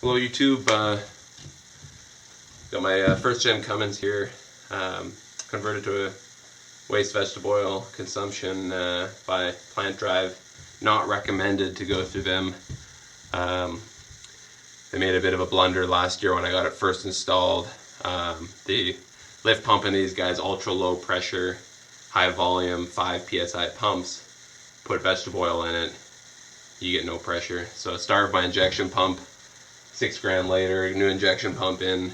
Hello YouTube, got my first gen Cummins here, converted to a waste vegetable oil consumption by Plant Drive. Not recommended to go through them. They made a bit of a blunder last year when I got it first installed. The lift pump in these guys, ultra low pressure, high volume, 5 psi pumps, put vegetable oil in it, you get no pressure. So I started my injection pump. 6 grand later, new injection pump in,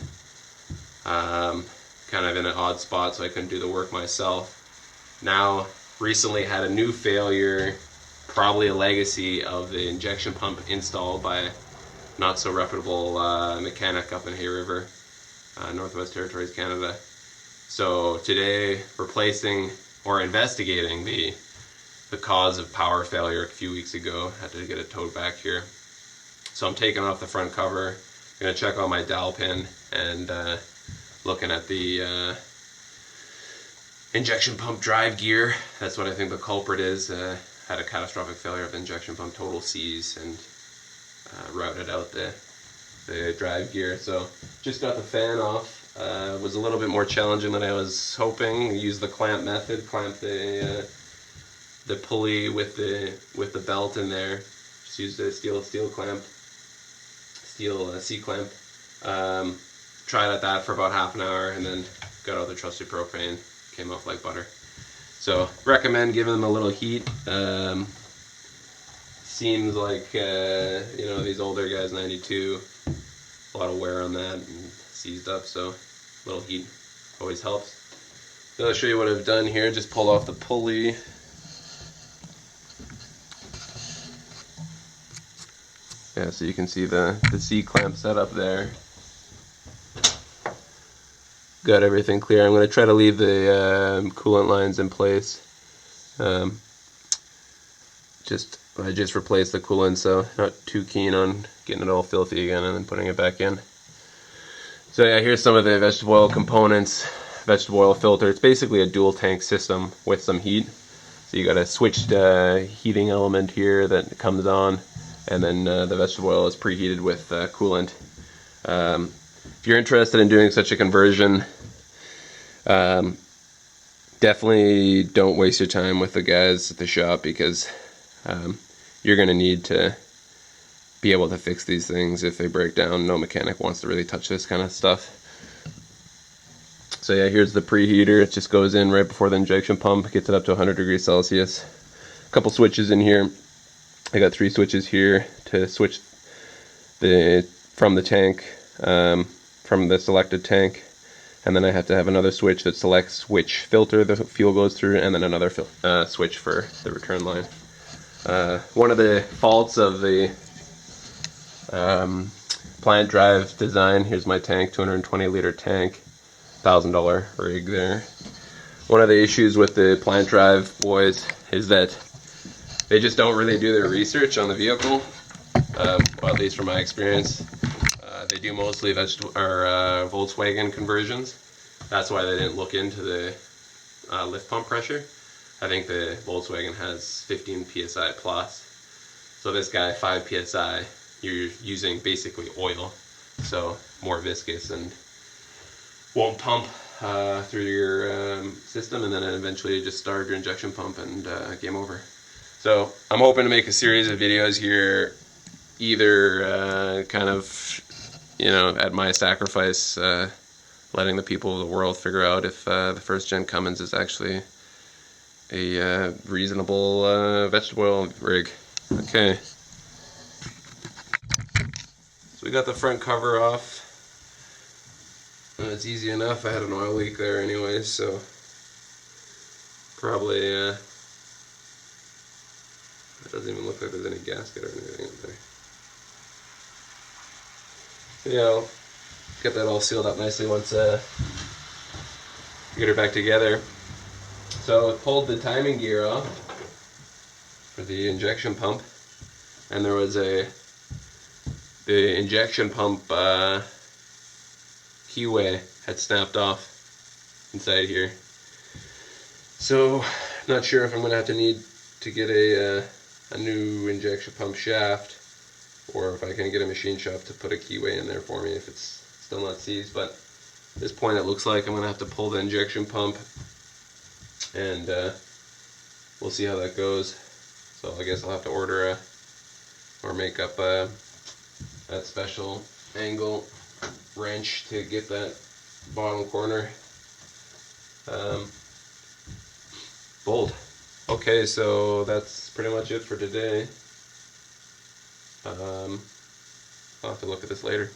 kind of in an odd spot, so I couldn't do the work myself. Now, recently had a new failure, probably a legacy of the injection pump installed by not so reputable mechanic up in Hay River, Northwest Territories, Canada. So today, replacing or investigating the cause of power failure a few weeks ago. Had to get it towed back here. So I'm taking off the front cover, going to check on my dowel pin, and looking at the injection pump drive gear. That's what I think the culprit is. Had a catastrophic failure of the injection pump, total seize, and routed out the drive gear. So just got the fan off. Was a little bit more challenging than I was hoping. Used the clamp method, clamped the pulley with the belt in there. Just used a steel clamp. Steel C-clamp. Tried at that for about half an hour and then got out the trusty propane. Came off like butter. So recommend giving them a little heat. Seems like you know, these older guys, 92, a lot of wear on that and seized up, so a little heat always helps. So I'll show you what I've done here. Just pulled off the pulley. Yeah, so you can see the C-clamp setup there. Got everything clear. I'm going to try to leave the coolant lines in place. I just replaced the coolant, so not too keen on getting it all filthy again and then putting it back in. So yeah, here's some of the vegetable oil components. Vegetable oil filter. It's basically a dual tank system with some heat. So you got a switched heating element here that comes on. And then the vegetable oil is preheated with coolant. If you're interested in doing such a conversion, definitely don't waste your time with the guys at the shop, because you're going to need to be able to fix these things if they break down. No mechanic wants to really touch this kind of stuff. So yeah, here's the preheater. It just goes in right before the injection pump, gets it up to 100 degrees Celsius. A couple switches in here. I got 3 switches here to switch from the tank, from the selected tank, and then I have to have another switch that selects which filter the fuel goes through, and then another switch for the return line. One of the faults of the Plant Drive design, here's my tank, 220 liter tank, $1,000 rig there. One of the issues with the Plant Drive boys is that they just don't really do their research on the vehicle, well, at least from my experience. They do mostly Volkswagen conversions. That's why they didn't look into the lift pump pressure. I think the Volkswagen has 15 psi plus. So this guy, 5 psi, you're using basically oil, so more viscous and won't pump through your system, and then eventually you just start your injection pump and game over. So I'm hoping to make a series of videos here, either kind of, you know, at my sacrifice, letting the people of the world figure out if the first gen Cummins is actually a reasonable vegetable oil rig. Okay. So we got the front cover off. It's easy enough. I had an oil leak there anyway, so probably it doesn't even look like there's any gasket or anything up there. So yeah, I'll get that all sealed up nicely once get her back together. So I pulled the timing gear off for the injection pump, and there was the injection pump keyway had snapped off inside here. So not sure if I'm gonna have to need to get a new injection pump shaft, or if I can get a machine shop to put a keyway in there for me if it's still not seized. But at this point it looks like I'm going to have to pull the injection pump, and we'll see how that goes. So I guess I'll have to order or make up that special angle wrench to get that bottom corner bolt. Okay, so that's pretty much it for today. I'll have to look at this later.